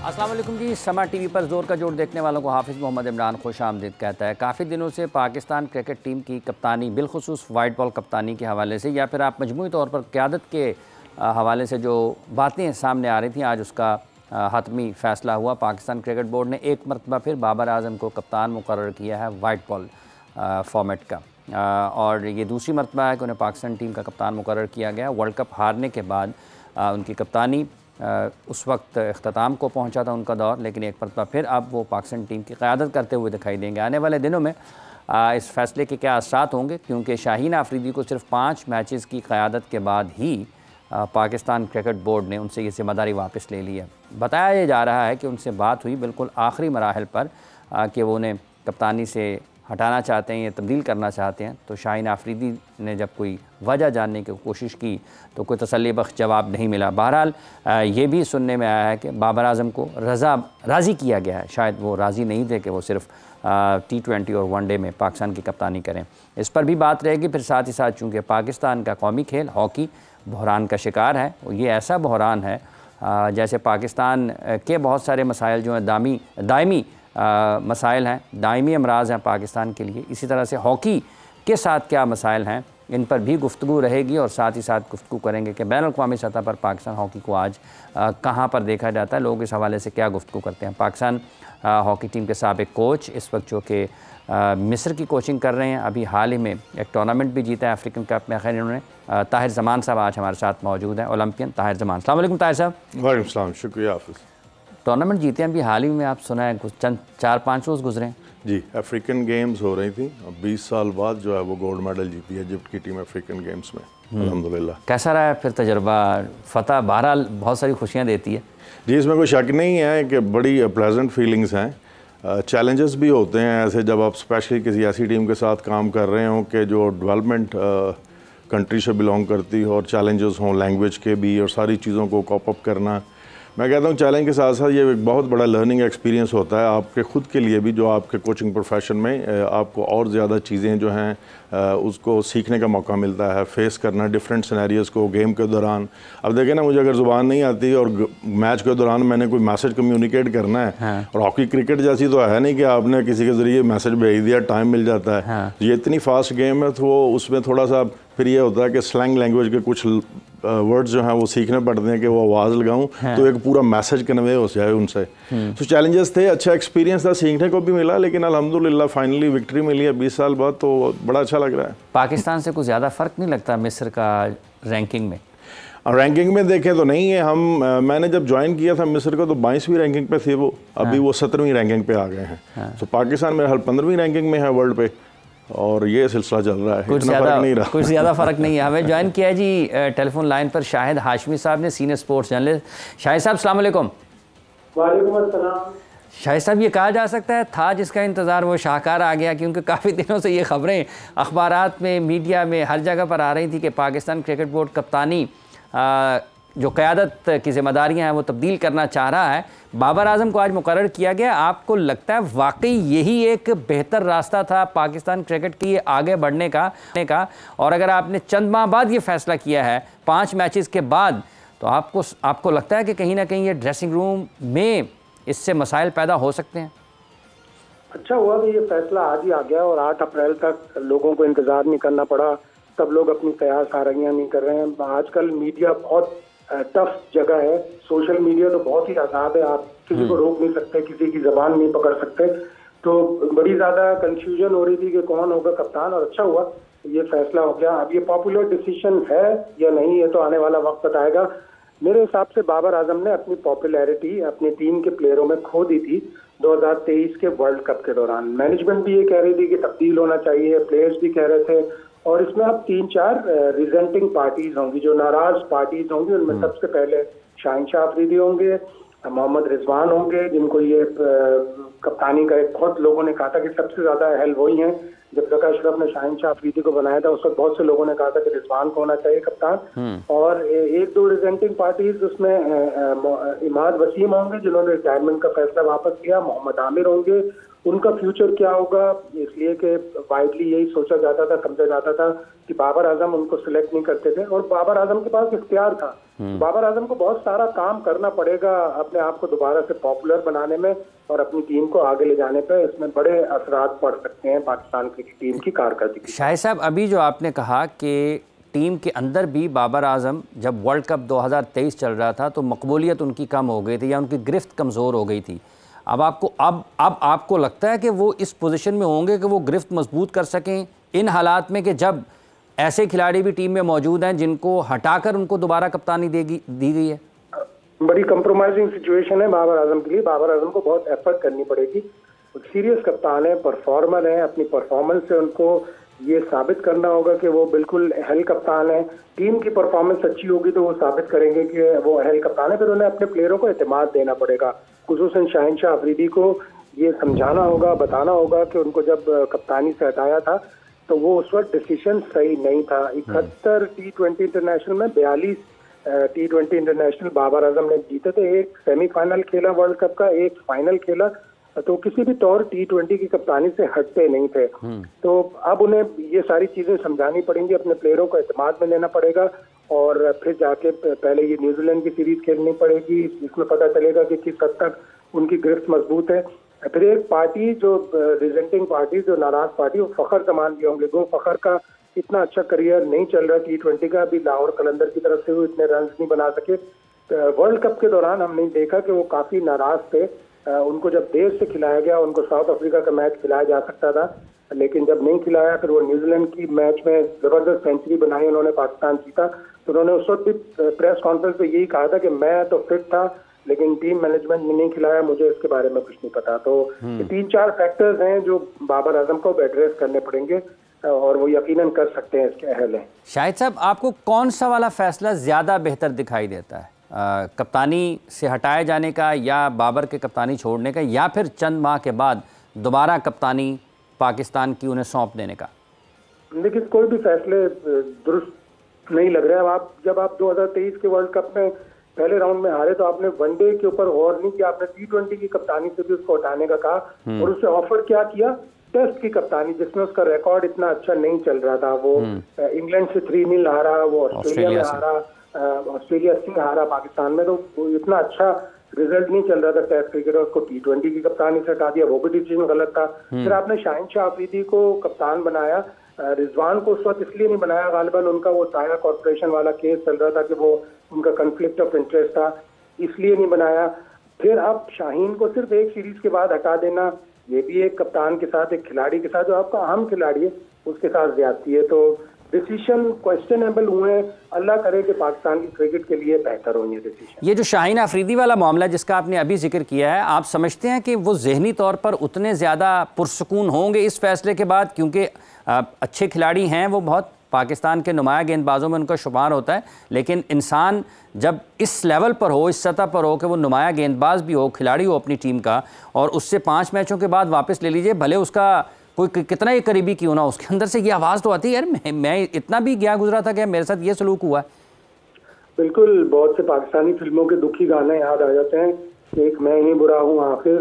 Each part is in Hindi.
अस्सलाम वालेकुम जी। समा टीवी पर जोर का जोर देखने वालों को हाफिज़ मोहम्मद इमरान खुश आमदीद कहता है। काफ़ी दिनों से पाकिस्तान क्रिकेट टीम की कप्तानी, बिलखुसूस वाइट बॉल कप्तानी के हवाले से या फिर आप मजमूई तौर पर क़यादत के हवाले से जो बातें सामने आ रही थी, आज उसका हतमी फ़ैसला हुआ। पाकिस्तान क्रिकेट बोर्ड ने एक मरतबा फिर बाबर आज़म को कप्तान मुकर्रर किया है वाइट बॉल फॉर्मेट का, और ये दूसरी मरतबा है कि उन्हें पाकिस्तान टीम का कप्तान मुकर्रर किया गया। वर्ल्ड कप हारने के बाद उनकी कप्तानी उस वक्त अख्ताम को पहुंचा था उनका दौर, लेकिन एक मरतबा फिर अब वो पाकिस्तान टीम की क़यादत करते हुए दिखाई देंगे। आने वाले दिनों में इस फैसले के क्या असरात होंगे, क्योंकि शाहीन आफरीदी को सिर्फ 5 मैचेस की क़यादत के बाद ही पाकिस्तान क्रिकेट बोर्ड ने उनसे ये ज़िम्मेदारी वापस ले ली है। बताया जा रहा है कि उनसे बात हुई बिल्कुल आखिरी मराहल पर कि वो उन्हें कप्तानी से हटाना चाहते हैं या तब्दील करना चाहते हैं। तो शाहीन आफरीदी ने जब कोई वजह जानने की कोशिश की तो कोई तसल्ली बख्श जवाब नहीं मिला। बहरहाल ये भी सुनने में आया है कि बाबर आज़म को राज़ी किया गया है। शायद वो राज़ी नहीं थे कि वो सिर्फ T20 और वनडे में पाकिस्तान की कप्तानी करें। इस पर भी बात रहेगी। फिर साथ ही साथ चूँकि पाकिस्तान का कौमी खेल हॉकी बहरान का शिकार है, ये ऐसा बहरान है जैसे पाकिस्तान के बहुत सारे मसाइल जो हैं दायमी मसाइल हैं, दायमी अमराज हैं पाकिस्तान के लिए, इसी तरह से हॉकी के साथ क्या मसाइल हैं, इन पर भी गुफ्तगू रहेगी। और साथ ही साथ गुफ्तगू करेंगे कि बैनुल-अक़वामी सतह पर पाकिस्तान हॉकी को आज कहाँ पर देखा जाता है, लोग इस हवाले से क्या गुफ्तगू करते हैं। पाकिस्तान हॉकी टीम के साबिक़ कोच इस वक्त जो कि मिस्र की कोचिंग कर रहे हैं, अभी हाल ही में एक टूर्नामेंट भी जीता है अफ्रीकन कप में। खैर इन्होंने ताहिर ज़मान साहब आज हमारे साथ मौजूद हैं, ओलंपियन ताहिर ज़मान। अस्सलाम वालेकुम ताहिर साहब। वालेकुम सलाम, शुक्रिया हाफिज़। टूर्नामेंट जीते हैं अभी हाल ही में, आप सुना है कुछ चंद 4-5 रोज़ गुजरे जी। अफ्रीकन गेम्स हो रही थी, अब 20 साल बाद जो है वो गोल्ड मेडल जीती है इजिप्ट की टीम अफ्रीकन गेम्स में, अल्हम्दुलिल्लाह। कैसा रहा है फिर तजर्बा? फ़तह बहरहाल बहुत सारी खुशियाँ देती है जी, इसमें कोई शक नहीं है कि बड़ी प्लेजेंट फीलिंग्स हैं। चैलेंजेस भी होते हैं ऐसे, जब आप स्पेशली किसी ऐसी टीम के साथ काम कर रहे हों कि जो डेवलपमेंट कंट्री से बिलोंग करती हो और चैलेंजेस हों लैंग्वेज के भी और सारी चीज़ों को कॉप अप करना। मैं कहता हूँ चैलेंज के साथ साथ ये एक बहुत बड़ा लर्निंग एक्सपीरियंस होता है आपके ख़ुद के लिए भी, जो आपके कोचिंग प्रोफेशन में आपको और ज़्यादा चीज़ें जो हैं उसको सीखने का मौका मिलता है, फेस करना डिफरेंट सिनेरियोज़ को गेम के दौरान। अब देखें ना, मुझे अगर ज़ुबान नहीं आती और मैच के दौरान मैंने कोई मैसेज कम्युनिकेट करना है, हाँ। और हॉकी क्रिकेट जैसी तो है नहीं कि आपने किसी के ज़रिए मैसेज भेज दिया, टाइम मिल जाता है, हाँ। ये इतनी फास्ट गेम है तो उसमें थोड़ा सा फिर ये होता है कि स्लैंग लैंग्वेज के कुछ वर्ड्स जो हैं वो सीखने पड़ते हैं कि वो आवाज़ लगाऊं, हाँ। तो एक पूरा मैसेज कन्वे हो जाए उनसे। तो चैलेंजेस थे, अच्छा एक्सपीरियंस था, सीखने को भी मिला, लेकिन अल्हम्दुलिल्लाह फाइनली विक्ट्री मिली है 20 साल बाद, तो बड़ा अच्छा लग रहा है। पाकिस्तान से कुछ ज़्यादा फ़र्क नहीं लगता मिस्र का रैंकिंग में? रैंकिंग में देखें तो नहीं है। मैंने जब ज्वाइन किया था मिस्र को तो 22वीं रैंकिंग पे थे वो, अभी वो 17वीं रैंकिंग पे आ गए हैं। तो पाकिस्तान मेरे हाल 15वीं रैंकिंग में है वर्ल्ड पे, और ये सिलसिला चल रहा है। कुछ ज़्यादा फ़र्क नहीं है। हमें ज्वाइन किया जी टेलीफोन लाइन पर शाहिद हाशमी साहब ने, सीनियर स्पोर्ट्स जर्नलिस्ट। शाहिद साहब अस्सलाम वालेकुम। वालेकुम अस्सलाम। शाहिद साहब, ये कहा जा सकता है था जिसका इंतज़ार वो शाहकार आ गया, क्योंकि काफ़ी दिनों से ये ख़बरें अखबारात में, मीडिया में, हर जगह पर आ रही थी कि पाकिस्तान क्रिकेट बोर्ड कप्तानी जो क़यादत की ज़िम्मेदारियाँ हैं वो तब्दील करना चाह रहा है। बाबर आज़म को आज मुकर्रर किया गया। आपको लगता है वाकई यही एक बेहतर रास्ता था पाकिस्तान क्रिकेट की आगे बढ़ने का? और अगर आपने चंद माह बाद ये फ़ैसला किया है 5 मैचेस के बाद, तो आपको लगता है कि कहीं ना कहीं ये ड्रेसिंग रूम में इससे मसाइल पैदा हो सकते हैं? अच्छा हुआ कि ये फैसला आज ही आ गया और 8 अप्रैल तक लोगों को इंतजार नहीं करना पड़ा। सब लोग अपनी कयास आराइयाँ नहीं कर रहे हैं। आजकल मीडिया बहुत टफ जगह है, सोशल मीडिया तो बहुत ही आज़ाद है, आप किसी को रोक नहीं सकते, किसी की ज़बान नहीं पकड़ सकते। तो बड़ी ज़्यादा कंफ्यूजन हो रही थी कि कौन होगा कप्तान, और अच्छा हुआ ये फैसला हो गया। अब ये पॉपुलर डिसीजन है या नहीं, ये तो आने वाला वक्त बताएगा। मेरे हिसाब से बाबर आजम ने अपनी पॉपुलैरिटी अपनी टीम के प्लेयरों में खो दी थी 2023 के वर्ल्ड कप के दौरान। मैनेजमेंट भी ये कह रही थी कि तब्दील होना चाहिए, प्लेयर्स भी कह रहे थे, और इसमें अब 3-4 रिजेंटिंग पार्टीज होंगी, जो नाराज पार्टीज होंगी। उनमें सबसे पहले शाहीन शाह अफरीदी होंगे, मोहम्मद रिजवान होंगे, जिनको ये कप्तानी का एक बहुत लोगों ने कहा था कि सबसे ज्यादा अहल वही हैं। जब जका अशरफ ने शाहीन शाह अफरीदी को बनाया था उस वक्त बहुत से लोगों ने कहा था कि रिजवान को होना चाहिए कप्तान। और 1-2 रिजेंटिंग पार्टीज, उसमें इमाद वसीम होंगे जिन्होंने रिटायरमेंट का फैसला वापस किया, मोहम्मद आमिर होंगे, उनका फ्यूचर क्या होगा, इसलिए कि वाइडली यही सोचा जाता था, समझा जाता था कि बाबर आजम उनको सिलेक्ट नहीं करते थे और बाबर आजम के पास इख्तियार था। बाबर आजम को बहुत सारा काम करना पड़ेगा अपने आप को दोबारा से पॉपुलर बनाने में और अपनी टीम को आगे ले जाने पे। इसमें बड़े असरात पड़ सकते हैं पाकिस्तान क्रिकेट टीम की कारकर्दगी। शाहिद साहब, अभी जो आपने कहा कि टीम के अंदर भी बाबर आजम जब वर्ल्ड कप 2023 चल रहा था तो मकबूलियत उनकी कम हो गई थी या उनकी गिरफ्त कमज़ोर हो गई थी। अब आपको लगता है कि वो इस पोजीशन में होंगे कि वो गिरफ्त मजबूत कर सकें इन हालात में कि जब ऐसे खिलाड़ी भी टीम में मौजूद हैं जिनको हटाकर उनको दोबारा कप्तानी दी गई है? बड़ी कंप्रोमाइजिंग सिचुएशन है बाबर आजम के लिए। बाबर आजम को बहुत एफर्ट करनी पड़ेगी। सीरियस कप्तान है, परफॉर्मर है, अपनी परफॉर्मेंस से उनको ये साबित करना होगा कि वो बिल्कुल अहल कप्तान है। टीम की परफॉर्मेंस अच्छी होगी तो वो साबित करेंगे कि वो अहल कप्तान है। फिर उन्हें अपने प्लेयरों को एतमाद देना पड़ेगा। खुसूसन शहनशाह अफरीदी को ये समझाना होगा, बताना होगा कि उनको जब कप्तानी से हटाया था तो वो उस वक्त डिसीजन सही नहीं था। 71 T20 इंटरनेशनल में 42 T20 इंटरनेशनल बाबर आजम ने जीते थे। एक सेमीफाइनल खेला वर्ल्ड कप का, एक फाइनल खेला, तो किसी भी तौर T20 की कप्तानी से हटते नहीं थे। तो अब उन्हें ये सारी चीजें समझानी पड़ेंगी, अपने प्लेयरों को एतमाद में लेना पड़ेगा और फिर जाके पहले ये न्यूजीलैंड की सीरीज खेलनी पड़ेगी। इसमें पता चलेगा कि किस हद तक उनकी गिरफ्त मजबूत है। फिर एक पार्टी जो रिजेंटिंग पार्टी, जो नाराज पार्टी, वो फखर जमान भी होंगे। गो फखर का इतना अच्छा करियर नहीं चल रहा T20 का। अभी लाहौर कलंदर की तरफ से वो इतने रन नहीं बना सके। वर्ल्ड कप के दौरान हमने देखा कि वो काफी नाराज थे। उनको जब देर से खिलाया गया, उनको साउथ अफ्रीका का मैच खिलाया जा सकता था, लेकिन जब नहीं खिलाया फिर वो न्यूजीलैंड की मैच में जबरदस्त सेंचुरी बनाई उन्होंने, पाकिस्तान जीता। तो उन्होंने उस वक्त भी प्रेस कॉन्फ्रेंस में यही कहा था कि मैं तो फिट था लेकिन टीम मैनेजमेंट ने नहीं खिलाया, मुझे इसके बारे में कुछ नहीं पता। तो ये 3-4 फैक्टर्स हैं जो बाबर आजम को एड्रेस करने पड़ेंगे और वो यकीनन कर सकते हैं, इसके अहल हैं। शाहिद साहब, आपको कौन सा वाला फैसला ज़्यादा बेहतर दिखाई देता है, कप्तानी से हटाए जाने का या बाबर के कप्तानी छोड़ने का, या फिर चंद माह के बाद दोबारा कप्तानी पाकिस्तान की उन्हें सौंप देने का? देखिए, कोई भी फैसले दुरुस्त नहीं लग रहे हैं। जब आप 2023 के वर्ल्ड कप में पहले राउंड में हारे तो आपने वनडे के ऊपर गौर नहीं किया, आपने T20 की कप्तानी से भी उसको हटाने का कहा और उसे ऑफर क्या किया, टेस्ट की कप्तानी, जिसमें उसका रिकॉर्ड इतना अच्छा नहीं चल रहा था। वो इंग्लैंड से 3-0 हारा, वो ऑस्ट्रेलिया में हारा, ऑस्ट्रेलिया से हारा पाकिस्तान में, तो इतना अच्छा रिजल्ट नहीं चल रहा था टेस्ट क्रिकेट। उसको T20 की कप्तानी से हटा दिया, वो भी डिसीजन गलत था। फिर आपने शहनशाह अफरीदी को कप्तान बनाया, रिजवान को उस वक्त इसलिए नहीं बनाया, गालिबन उनका वो साया कॉर्पोरेशन वाला केस चल रहा था कि वो उनका कन्फ्लिक्ट ऑफ इंटरेस्ट था, इसलिए नहीं बनाया। फिर अब शाहीन को सिर्फ एक सीरीज के बाद हटा देना, ये भी एक कप्तान के साथ, एक खिलाड़ी के साथ जो आपका अहम खिलाड़ी है उसके साथ ज्यादती है। तो डिसीजन क्वेश्चनेबल हुए हैं। अल्लाह करे कि पाकिस्तान की क्रिकेट के लिए बेहतर हो ये डिसीजन। ये जो शाहीन अफरीदी वाला मामला जिसका आपने अभी जिक्र किया है, आप समझते हैं कि वो ज़हनी तौर पर उतने ज़्यादा पुरसुकून होंगे इस फैसले के बाद? क्योंकि अच्छे खिलाड़ी हैं वो, बहुत पाकिस्तान के नुमाया गेंदबाजों में उनका शुमार होता है, लेकिन इंसान जब इस लेवल पर हो, इस सतह पर हो कि वो नुमाया गेंदबाज भी हो, खिलाड़ी हो अपनी टीम का, और उससे 5 मैचों के बाद वापस ले लीजिए, भले उसका कोई कितना ही करीबी क्यों ना, उसके अंदर से ये आवाज़ तो आती है, यार मैं इतना भी गया गुजरा था कि मेरे साथ ये सलूक हुआ। बिल्कुल, बहुत से पाकिस्तानी फिल्मों के दुखी गाने याद आ जाते हैं। एक मैं ही बुरा हूँ आखिर,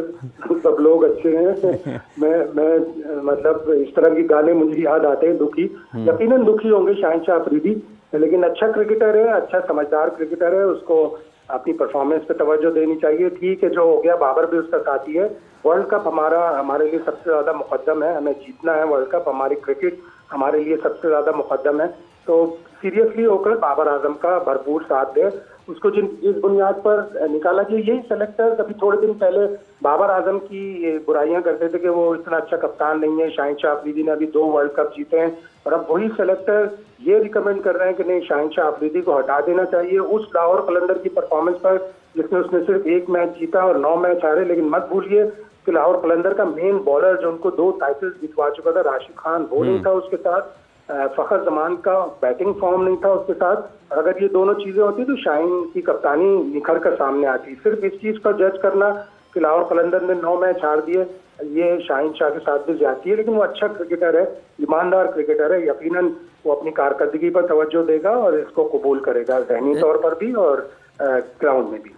सब लोग अच्छे हैं। मैं मतलब इस तरह के गाने मुझे याद आते हैं दुखी। यकीनन दुखी होंगे शहनशाह अफरीदी, लेकिन अच्छा क्रिकेटर है, अच्छा समझदार क्रिकेटर है, उसको अपनी परफॉर्मेंस पे तवज्जो देनी चाहिए। ठीक है, जो हो गया, बाबर भी उसका साथी है। वर्ल्ड कप हमारे लिए सबसे ज्यादा मुकद्दम है, हमें जीतना है वर्ल्ड कप, हमारी क्रिकेट हमारे लिए सबसे ज्यादा मुकद्दम है। तो सीरियसली होकर बाबर आजम का भरपूर साथ दे। उसको जिस बुनियाद पर निकाला कि यही सेलेक्टर अभी थोड़े दिन पहले बाबर आजम की बुराइयां करते थे कि वो इतना अच्छा कप्तान नहीं है। शहनशाह अफरीदी ने अभी 2 वर्ल्ड कप जीते हैं और अब वही सेलेक्टर ये रिकमेंड कर रहे हैं कि नहीं, शहनशाह अफरीदी को हटा देना चाहिए उस लाहौर कलंदर की परफॉर्मेंस पर जिसमें उसने सिर्फ 1 मैच जीता और 9 मैच हारे। लेकिन मत भूलिए कि लाहौर कलंदर का मेन बॉलर जो उनको 2 टाइटल्स जितवा चुका था, राशिद खान, वो नहीं था उसके साथ। फखर जमान का बैटिंग फॉर्म नहीं था उसके साथ। और अगर ये दोनों चीजें होती तो शाहीन की कप्तानी निखर कर सामने आती। सिर्फ इस चीज पर जज करना कि लाहौर कलंदर ने 9 मैच हार दिए, ये शाहीन शाह के साथ भी ज्यादती है। लेकिन वो अच्छा क्रिकेटर है, ईमानदार क्रिकेटर है, यकीनन वो अपनी कारकर्दगी पर तवज्जो देगा और इसको कबूल करेगा, ज़हनी तौर पर भी और ग्राउंड में भी।